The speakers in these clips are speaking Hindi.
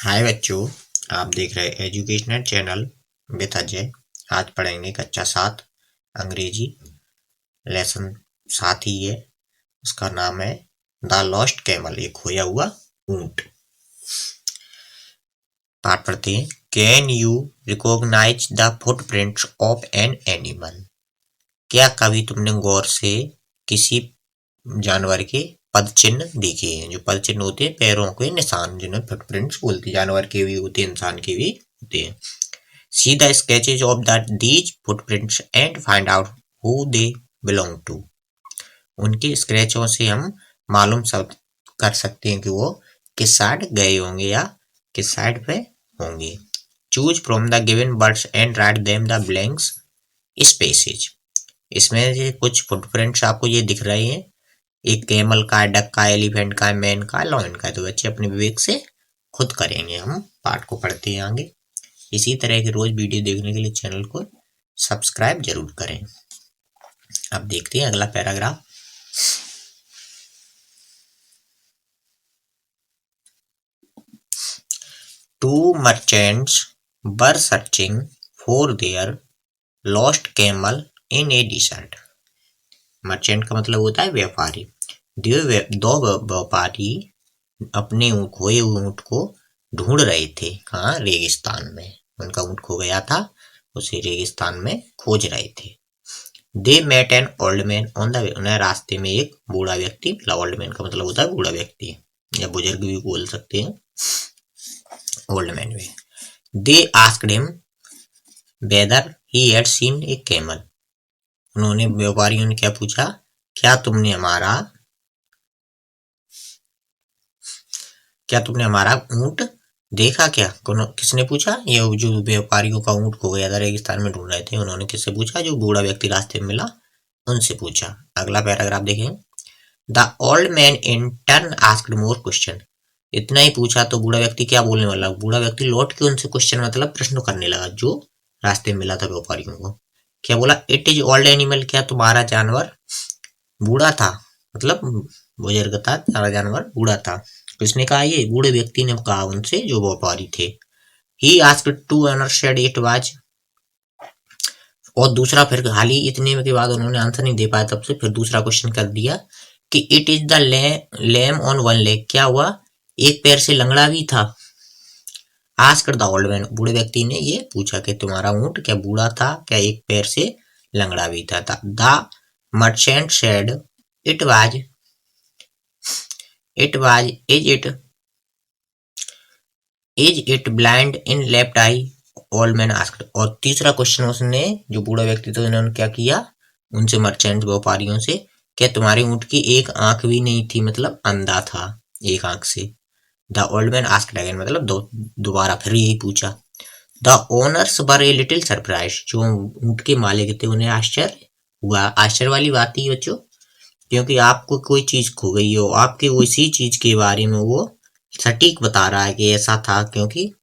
हाय बच्चों, आप देख रहे हैं एजुकेशनल चैनल विद अजय। आज पढ़ेंगे कक्षा 7 अंग्रेजी लेसन 7 ही है। उसका नाम है द लॉस्ट कैमल, एक खोया हुआ ऊंट। पाठ पढ़ते हैं। Can you recognise the footprints of an animal? क्या कभी तुमने गौर से किसी जानवर के पद चिन्ह देखे हैं? जो पद चिन्ह होते हैं पैरों के निशान, जिन्हें फुटप्रिंट्स बोलते हैं। जानवर के भी होते हैं, इंसान के भी होते हैं। See the sketches of these footprints and find out who they belong to. उनके स्क्रैचों से हम मालूम कर सकते हैं कि वो किस साइड गए होंगे या किस साइड पे होंगे। Choose from the given birds and write them the blanks spaces. इसमें से कुछ फुटप्रिंट्स आपको ये दिख रहे हैं। एक कैमल का, डक का, एलिफेंट का, मैन का, लॉयन का। तो बच्चे अपने विवेक से खुद करेंगे। हम पाठ को पढ़ते हैं आगे। इसी तरह के रोज वीडियो देखने के लिए चैनल को सब्सक्राइब जरूर करें। अब देखते हैं अगला paragraph. Two merchants were searching for their lost camel in a desert. Merchant का मतलब होता है व्यापारी। दो व्यापारी अपने खोए हुए ऊंट को ढूंढ रहे थे। कहाँ? रेगिस्तान में। उनका ऊंट खो गया था, उसे रेगिस्तान में खोज रहे थे। They met an old man on the way. उन्हें रास्ते में एक बूढ़ा व्यक्ति मिला। ओल्ड मैन का मतलब होता है बूढ़ा व्यक्ति, या बुजुर्ग भी बोल सकते हैं ओल्ड मैन में। They asked him weather he had scene A camel. उन्होंने, व्यापारियों ने क्या पूछा? क्या तुमने हमारा ऊंट देखा क्या? किसने पूछा? ये जो व्यापारियों का ऊंट खो गया था, रेगिस्तान में ढूंढ रहे थे, उन्होंने किससे पूछा? जो बूढ़ा व्यक्ति रास्ते में मिला उनसे पूछा। अगला पैराग्राफ देखें। The old man in turn asked more question. इतना ही पूछा तो बूढ़ा व्यक्ति क्या बोलने वाला? बूढ़ा व्यक्ति लौट के उनसे क्वेश्चन मतलब प्रश्न करने लगा, जो रास्ते में मिला था व्यापारियों को। क्या बोला? It is old animal. क्या तुम्हारा जानवर बूढ़ा था? मतलब बुजुर्ग था, तुम्हारा जानवर बूढ़ा था। किसने कहा? ये बूढ़े व्यक्ति ने कहा उनसे, जो व्यापारी थे। He asked to owner said it was. और दूसरा, फिर हाल ही इतने के बाद उन्होंने आंसर नहीं दे पाया, तब से फिर दूसरा क्वेश्चन कर दिया कि it is the lame on one leg. क्या हुआ? एक पैर से लंगड़ा भी था। आस्क्ड द ओल्ड मैन। बूढ़े व्यक्ति ने ये पूछा कि तुम्हारा ऊंट क्या बूढ़ा था? क्या एक पैर से लंगड़ा भी था? The merchant said it was is it blind in left I? Old man asked. और तीसरा क्वेश्चन उसने, जो बूढ़ा व्यक्ति थे, उन्होंने क्या किया उनसे, मर्चेंट व्यापारियों से, क्या तुम्हारे ऊंट की एक आंख भी नहीं थी? मतलब अंधा था एक आंख से। The old man asked again, मतलब दोबारा फिर यही पूछा। The owners were a little surprise. जो ऊंट के मालिक थे उन्हें आश्चर्य हुआ। आश्चर्य वाली बात ही बच्चों, क्योंकि आपको कोई चीज खो गई हो, आपके उसी चीज के बारे में वो सटीक बता रहा है कि ऐसा था, क्योंकि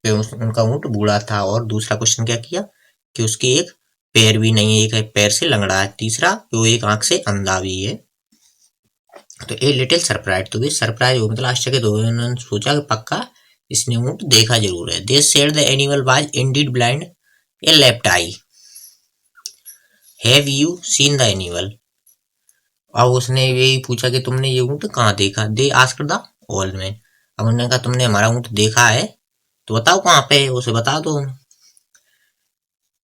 उनका ऊंट बूढ़ा था। और दूसरा क्वेश्चन क्या किया कि उसके एक पैर भी नहीं है, एक पैर से लंगड़ा है। तीसरा, वो एक आंख से अंधा भी है। तो ए लिटिल सरप्राइज, तो भी सरप्राइज हो मतलब आश्चर्य हो। उन्होंने सोचा कि पक्का इसने ऊंट देखा जरूर है। दे said the animal was Indeed blind A left I. Have you seen the animal? अब उसने यही पूछा कि तुमने ये ऊंट कहाँ देखा? दे आस्क्ड द ओल्ड मैन। अब उन्होंने कहा तुमने हमारा ऊंट देखा है तो बताओ कहाँ पे है, उसे बता दो।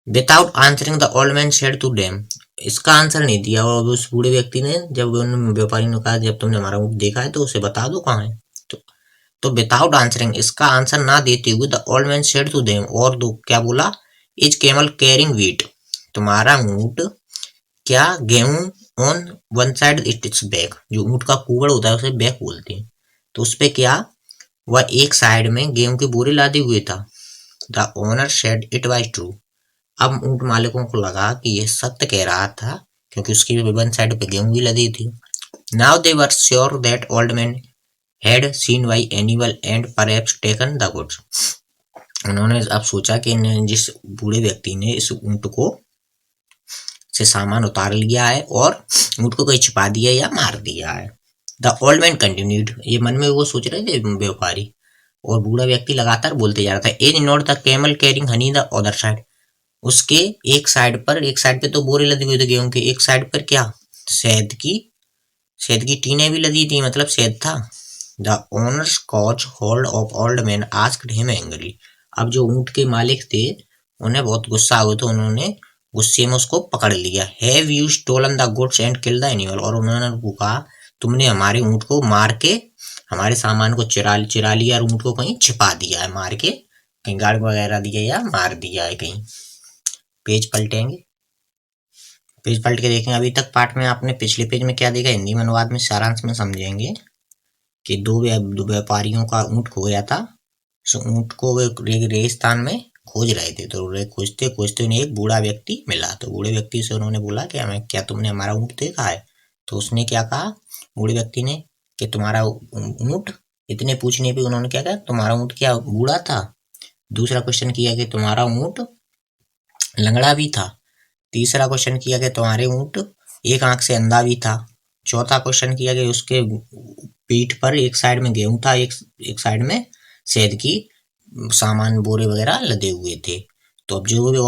Without answering the old man said to them. इसका आंसर नहीं दिया। और उस बूढ़े व्यक्ति ने, जब उन व्यापारी ने कहा जब तुमने हमारा ऊंट देखा है तो उसे बता दो कहाँ है। तो विदाउट आंसरिंग, इसका आंसर ना देते हुए, the old man said to them, और दो क्या बोला? Is camel carrying wheat. तुम्हारा ऊंट क्या गेहूं on one side it's back. जो ऊंट का कुबड़ होता है उसे बैक बोलते हैं। तो उस पे क्या, वह एक साइड में गेहूं के बोरे लादे हुए था। The owner said it was true. अब ऊंट मालिकों को लगा कि यह सत्य कह रहा था, क्योंकि उसकी वन साइड पे गेहूं भी लदी थी। Now they were sure that old man had seen by animal and perhaps taken the goods. उन्होंने अब सोचा कि जिस बूढ़े व्यक्ति ने इस ऊंट को से सामान उतार लिया है और ऊंट को कहीं छिपा दिया या मार दिया है। The old man continued. ये मन में वो सोच रहे थे व्यापारी। और बूढ़ा व्यक्ति लगातार बोलते जा रहा था, is not the camel carrying honey the other side. उसके एक साइड पे तो बोरे लदी हुई थी गेहूं के, एक साइड पर क्या, शहद की टीनें भी लदी थी, मतलब शहद था। The owners caught hold of old man asked him angry. अब जो ऊंट के मालिक थे उन्हें बहुत गुस्सा हुआ, तो उन्होंने गुस्से में उसको पकड़ लिया। Have you stolen the goods and kill the animal. और उन्होंने कहा, तुमने हमारे ऊंट को मार के, हमारे सामान को चिरा लिया और ऊंट को कहीं छिपा दिया है, मार के कहीं गाड़ वगैरह दिया या मार दिया है कहीं। पेज पलटेंगे, पेज पलट के देखेंगे। अभी तक पार्ट में आपने पिछले पेज में क्या देखा, हिंदी में अनुवाद में सारांश में समझेंगे कि दो व्यापारियों का ऊंट खो गया था। ऊंट को वे रेगिस्तान में खोज रहे थे, तो खोजते खोजते उन्हें एक बूढ़ा व्यक्ति मिला। तो बूढ़े व्यक्ति से उन्होंने बोला कि हमें, क्या तुमने हमारा ऊंट देखा है? तो उसने क्या कहा, बूढ़े व्यक्ति ने, कि तुम्हारा ऊंट, इतने पूछने पे उन्होंने क्या कहा, तुम्हारा ऊंट क्या बूढ़ा था? दूसरा क्वेश्चन किया कि तुम्हारा ऊंट लंगड़ा भी था। तीसरा क्वेश्चन किया कि तुम्हारे ऊंट एक आंख से अंधा भी था। चौथा क्वेश्चन किया कि उसके पीठ पर एक साइड में गेहूं था, एक साइड में शहद की सामान बोरे वगैरह लदे हुए थे। तो अब जो भी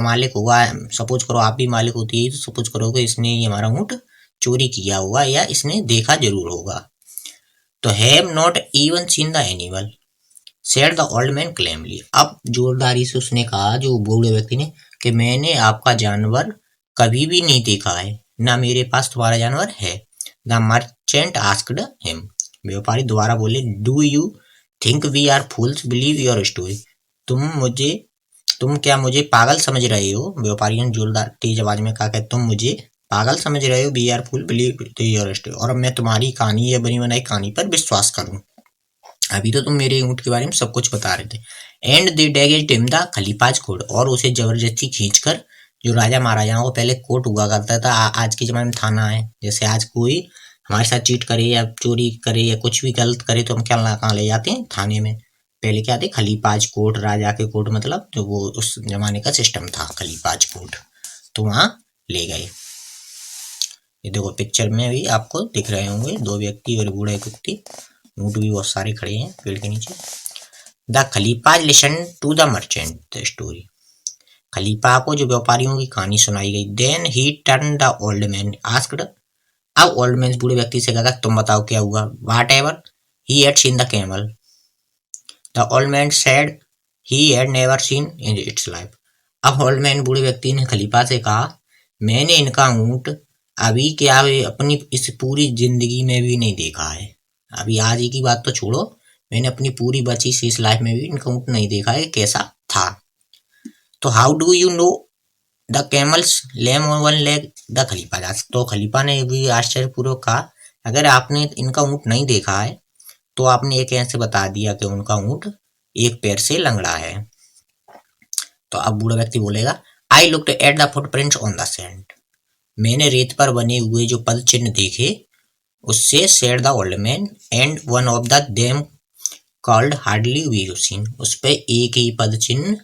मालिक हुआ, सपोज करो आप भी मालिक होती है, तो सपोज करो कि इसने ये हमारा ऊंट चोरी किया होगा या इसने देखा जरूर होगा। तो have not even seen the animal said the old man calmly. अब जोरदारी से उसने कहा, जो बूढ़े व्यक्ति ने, कि मैंने आपका जानवर कभी भी नहीं देखा है, ना मेरे पास तुम्हारा जानवर है। The merchant asked him. व्यापारी दोबारा बोले, do you think we are fools believe your story. तुम क्या मुझे पागल समझ रहे हो? व्यापारी ने जोरदार तेज आवाज में कहा कि तुम मुझे पागल समझ रहे हो? We are fool believe your story. और अब मैं तुम्हारी कहानी या बनी बनाई कहानी पर विश्वास करूं? अभी तो तुम मेरे ऊंट के बारे में सब कुछ बता रहे थे। And they dragged him the खलीफाज कोट। और उसे जबरदस्ती खींचकर, जो राजा महाराजाओं को पहले कोर्ट हुआ करता था, आज के जमाने में थाना है, जैसे आज कोई हमारे साथ चीट करे या चोरी करे या कुछ भी गलत करे तो हम क्या कहाँ ले जाते हैं, थाने में। पहले क्या थे, खलीफाज कोर्ट, राजा के कोर्ट, मतलब जो वो उस जमाने का सिस्टम था, खलीफाज कोर्ट, तो वहां ले गए। ये देखो पिक्चर में भी आपको दिख रहे होंगे, दो व्यक्ति और बूढ़ा एक व्यक्ति, ऊंट भी बहुत सारे खड़े हैं पेड़ के नीचे। द खलीफा listen to the merchant the story. खलीफा को जो व्यापारियों की कहानी सुनाई गई। Then he turned the old man asked. अब ओल्ड मैन बूढ़े व्यक्ति से कहा, तुम बताओ क्या हुआ? Whatever he had seen the camel. The old man said he had never seen in its life. अब ओल्ड मैन बूढ़े व्यक्ति ने खलीफा से कहा, मैंने इनका ऊंट अभी क्या अपनी इस पूरी जिंदगी में भी नहीं देखा है। अभी आज ही की बात तो छोड़ो, मैंने अपनी पूरी बची सी इस लाइफ में भी इनका ऊंट नहीं देखा है, कैसा था। तो how do you know the camel's lame on one leg the खलीफा। तो खलीफा ने भी आश्चर्यपूर्वक कहा, अगर आपने इनका ऊंट नहीं देखा है तो आपने ये कैसे बता दिया कि उनका ऊंट एक पैर से लंगड़ा है? तो अब बूढ़ा व्यक्ति बोलेगा, I looked at the footprints on the sand. मैंने रेत पर बने हुए जो पद चिन्ह देखे, उससे said the old man, and one of the them called hardly we seen. उस पे एक ही पद चिन्ह,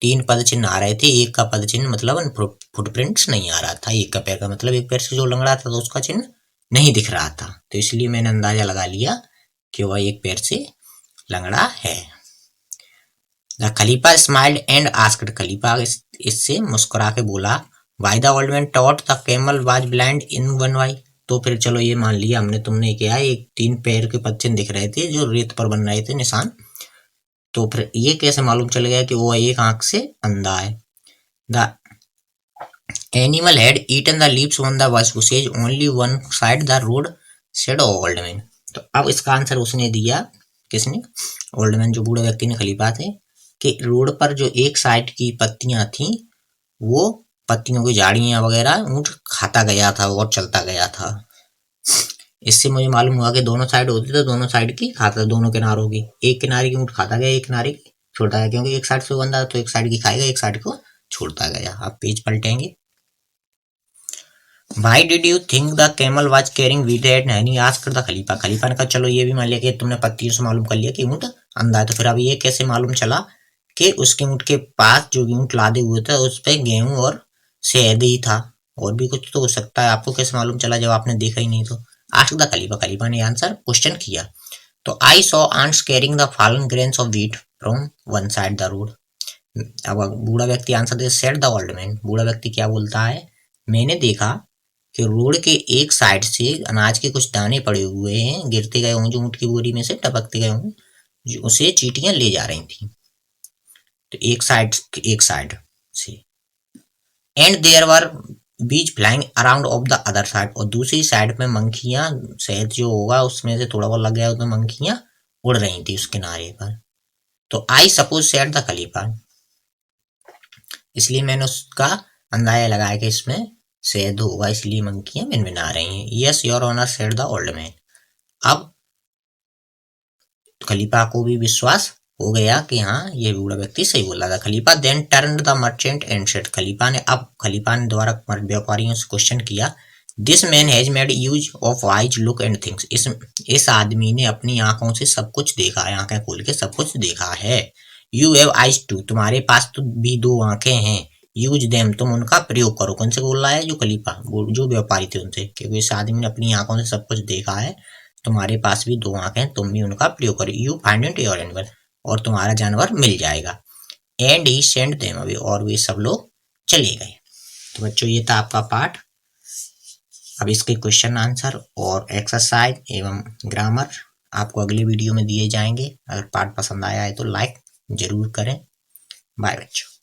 3 पद चिन्ह आ रहे थे, एक का पद चिन्ह मतलब फुटप्रिंट्स नहीं आ रहा था। एक का पैर का मतलब एक पैर से जो लंगड़ा था तो उसका चिन्ह नहीं दिख रहा था, तो इसलिए मैंने अंदाजा लगा लिया कि वह एक पैर से लंगड़ा है। द खलीफा स्माइल्ड एंड आस्क्ड। खलीफा इससे मुस्कुरा के बोला, why the old man thought the camel was blind in one eye. तो फिर चलो ये मान लिया हमने, तुमने क्या, एक 3 पैर के पद चिन्ह दिख रहे थे जो रेत पर बन रहे थे निशान, तो फिर ये कैसे मालूम चल गया कि वो एक आंख से अंधा है? The animal had eaten the leaves on the bushes only one side the road said old man. तो अब इसका आंसर उसने दिया, किसने? ओल्ड मैन, जो बूढ़े व्यक्ति ने खलीफा थे, कि रोड पर जो एक साइड की पत्तियां थी, वो पत्तियों की झाड़ियां वगैरह ऊंट खाता गया था और चलता गया था। इससे मुझे मालूम हुआ कि दोनों साइड होती तो दोनों साइड की खाता, दोनों किनारों की। एक किनारे की ऊंट खाता गया, एक किनारे की छोड़ता गया, क्योंकि एक साइड से बंदा तो एक साइड की खाएगा, एक साइड को छोड़ता गया। अब page पलटेंगे। Why did you think the camel was carrying wheat and honey? asked the खलीफा। खलीफा ने कहा, चलो ये भी मान लिया कि तुमने पत्तियों से मालूम कर लिया कि ऊंट अंधा है, तो फिर अब ये कैसे मालूम चला कि उसके ऊंट के पास जो ऊंट लादे हुए थे उस पे गेहूं और शहद ही था? और भी कुछ तो हो सकता है, आपको कैसे मालूम चला जब आपने देखा ही नहीं? तो आस्क्ड द खलीफा। खलीफा ने आंसर क्वेश्चन किया। तो I saw ants carrying the fallen grains of wheat from one side the road. अब बूढ़ा व्यक्ति आंसर दे, सेड द ओल्ड मैन। बूढ़ा व्यक्ति क्या बोलता है, मैंने देखा कि रोड के एक साइड से अनाज के कुछ दाने पड़े हुए हैं, गिरते गए होंगे जो ऊँट की बोरी में से टपकते गए होंगे, जो उसे चींटियां ले जा रही थी। तो एक साइड से, एंड देयर वर बीज flying around of the other side, और दूसरी साइड में मंकियां, शहद जो होगा उसमें से थोड़ा बहुत लग गया, उसमें मंकियां उड़ रही थी उस किनारे पर। तो आई सपोज सेड द खलीफा, इसलिए मैंने उसका अंदाजा लगाया कि इसमें शहद होगा, इसलिए मंकियां मिनमिना रही हैं। Yes your honour said the old man. अब खलीफा को भी विश्वास हो गया कि हाँ ये बूढ़ा व्यक्ति सही बोल रहा था। खलीफा then turned the merchant and said, खलीफा ने द्वारा व्यापारियों से क्वेश्चन किया, this man has made use of eyes look and things, इस आदमी ने अपनी आंखों से सब कुछ देखा है, आंखें खोल के सब कुछ देखा है। यू हैव आइज टू, तुम्हारे पास तो भी दो आंखें हैं, यूज देम, तुम उनका प्रयोग करो। कौन से बोल रहा है, जो खलीफा, जो व्यापारी थे उनसे, क्योंकि इस आदमी ने अपनी आंखों से सब कुछ देखा है, तुम्हारे पास भी दो आंखें हैं, तुम भी उनका प्रयोग करो। You find it your animal, और तुम्हारा जानवर मिल जाएगा। And he send them away, और वे सब लोग चले गए। तो बच्चों ये था आपका पाठ। अब इसके क्वेश्चन आंसर और एक्सरसाइज एवं ग्रामर आपको अगले वीडियो में दिए जाएंगे। अगर पाठ पसंद आया है तो लाइक जरूर करें। बाय बच्चों।